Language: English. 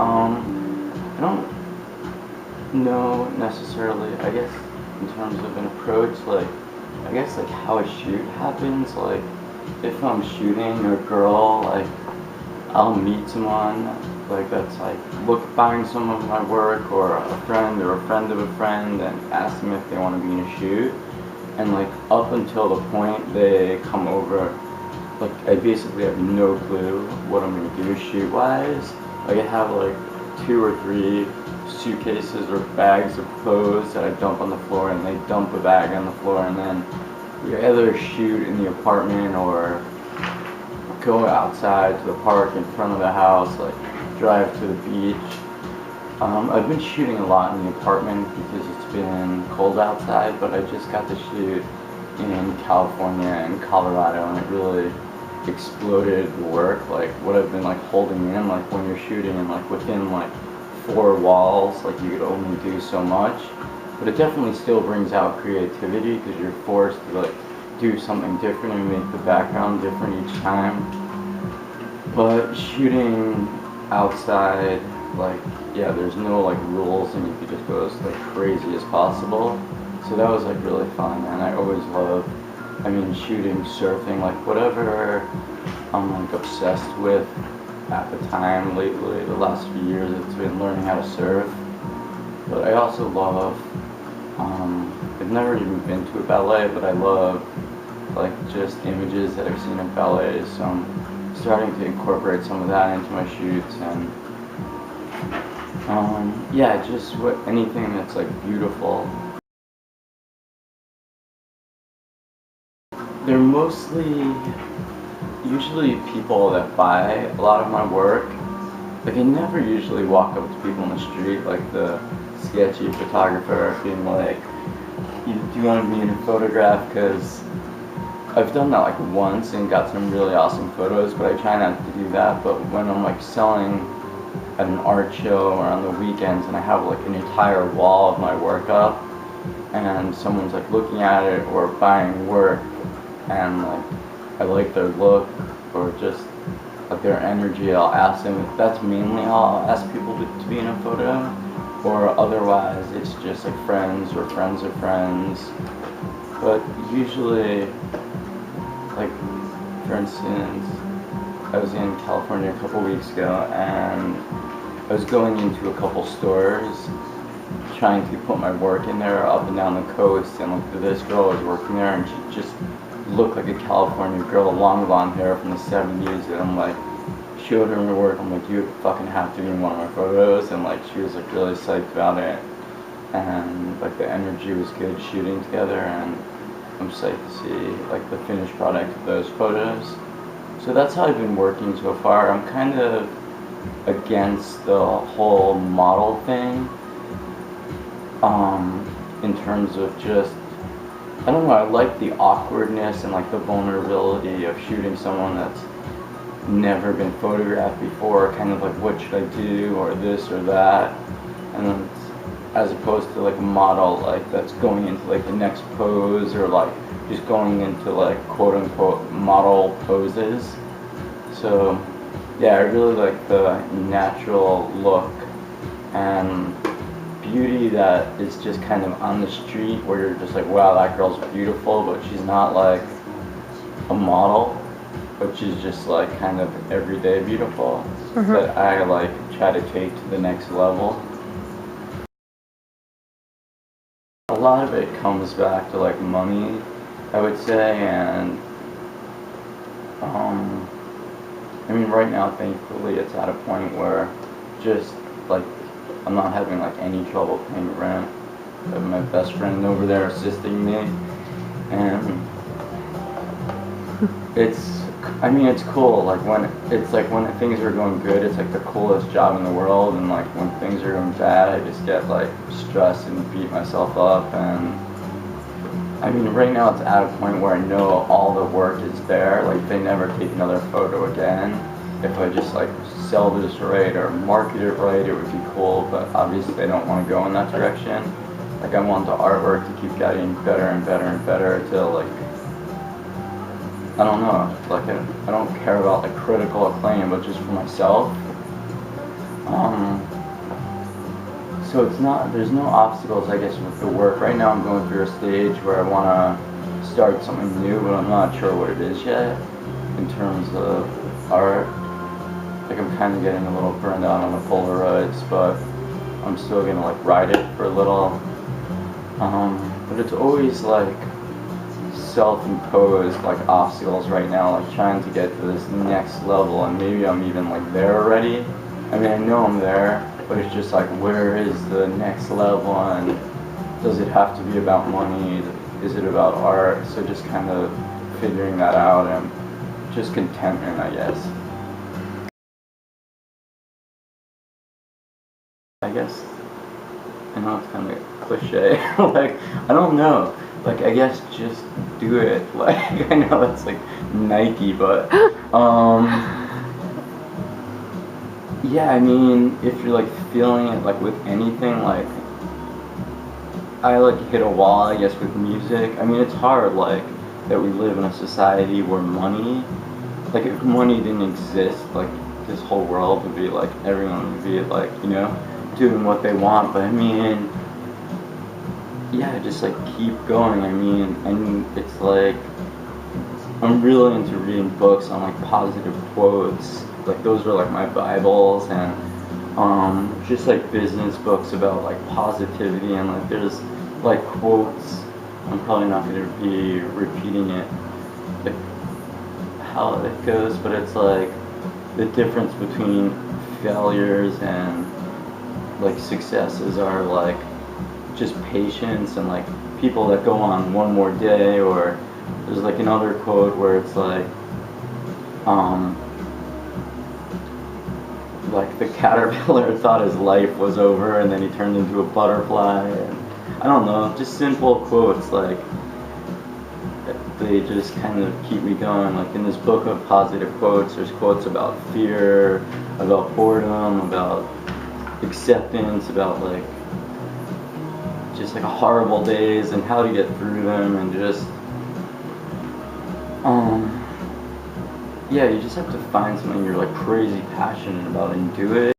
I don't know necessarily, I guess, in terms of an approach, like, I guess, like, how a shoot happens, like, if I'm shooting a girl, like, I'll meet someone, like, that's, like, buying some of my work, or a friend of a friend, and ask them if they want to be in a shoot, and, like, up until the point they come over, like, I basically have no clue what I'm going to do shoot-wise. Like, I have, like, 2 or 3 suitcases or bags of clothes that I dump on the floor, and they dump a bag on the floor, and then we either shoot in the apartment or go outside to the park in front of the house, like drive to the beach. I've been shooting a lot in the apartment because it's been cold outside, but I just got to shoot in California and Colorado, and it really exploded the work, like what I've been like holding in, like when you're shooting and like within like 4 walls, like you could only do so much, but it definitely still brings out creativity because you're forced to like do something different and make the background different each time. But shooting outside, like, yeah, there's no like rules, and you could just go as like crazy as possible, so that was like really fun. And I always love, I mean, shooting, surfing, like whatever I'm like obsessed with at the time. Lately, the last few years, it's been learning how to surf. But I also love, I've never even been to a ballet, but I love like just images that I've seen of ballets, so I'm starting to incorporate some of that into my shoots. And yeah, just anything that's like beautiful. They're usually people that buy a lot of my work. Like, I never usually walk up to people in the street, like the sketchy photographer being like, do you want to be in a photograph? Because I've done that like once and got some really awesome photos, but I try not to do that. But when I'm like selling at an art show or on the weekends, and I have like an entire wall of my work up, and someone's like looking at it or buying work, and like I like their look or just like their energy, I'll ask them. That's mainly how I'll ask people to be in a photo, or otherwise it's just like friends or friends of friends. But usually, like for instance, I was in California a couple weeks ago, and I was going into a couple stores trying to put my work in there up and down the coast, and like this girl was working there, and she just looked like a California girl, long blonde hair from the 70s, and I'm like, showed her my work, I'm like, you fucking have to be in one of my photos, and like she was like really psyched about it, and like the energy was good shooting together, and I'm psyched to see like the finished product of those photos. So that's how I've been working so far. I'm kind of against the whole model thing, in terms of just, I don't know, I like the awkwardness and like the vulnerability of shooting someone that's never been photographed before, kind of like what should I do, or this or that, and then as opposed to like a model like that's going into like the next pose, or like just going into like quote unquote model poses. So yeah, I really like the natural look and beauty that is just kind of on the street, where you're just like, wow, that girl's beautiful, but she's not like a model, but she's just like kind of everyday beautiful, that I like try to take to the next level. A lot of it comes back to like money, I would say, and I mean, right now, thankfully, it's at a point where just like I'm not having like any trouble paying rent. I have my best friend over there assisting me, and I mean, it's cool. Like when things are going good, it's like the coolest job in the world, and like when things are going bad, I just get like stressed and beat myself up. And I mean, right now it's at a point where I know all the work is there. Like, they never take another photo again. If I just like sell this right or market it right, it would be cool. But obviously, I don't want to go in that direction. Like, I want the artwork to keep getting better and better and better till like, I don't know. Like, I don't care about like critical acclaim, but just for myself, Um, so it's not, there's no obstacles, I guess, with the work. Right now I'm going through a stage where I want to start something new, but I'm not sure what it is yet in terms of art. Like I'm kind of getting a little burned out on the Polaroids, but I'm still gonna like ride it for a little. But it's always like self-imposed like obstacles right now, like trying to get to this next level, and maybe I'm even like there already. I mean, I know I'm there, but it's just like, where is the next level, and does it have to be about money? Is it about art? So just kind of figuring that out, and just contentment, I guess. I guess, I know it's kind of cliche, like, I don't know, like, I guess just do it, like, I know that's like Nike, but, yeah, I mean, if you're like feeling it like with anything, like I like hit a wall, I guess, with music. I mean, it's hard, like, that we live in a society where money, like, if money didn't exist, like, this whole world would be like, everyone would be like, you know, doing what they want. But I mean, yeah, just like keep going. I mean, and it's like, I'm really into reading books on like positive quotes. Like those are like my Bibles, and just like business books about like positivity, and like there's like quotes. I'm probably not going to be repeating it like how it goes, but it's like the difference between failures and like successes are like just patience, and like people that go on one more day. Or there's like another quote where it's like the caterpillar thought his life was over and then he turned into a butterfly, and I don't know, just simple quotes, like they just kind of keep me going. Like in this book of positive quotes, there's quotes about fear, about boredom, about acceptance, about like just like horrible days and how to get through them, and just yeah, you just have to find something you're like crazy passionate about and do it.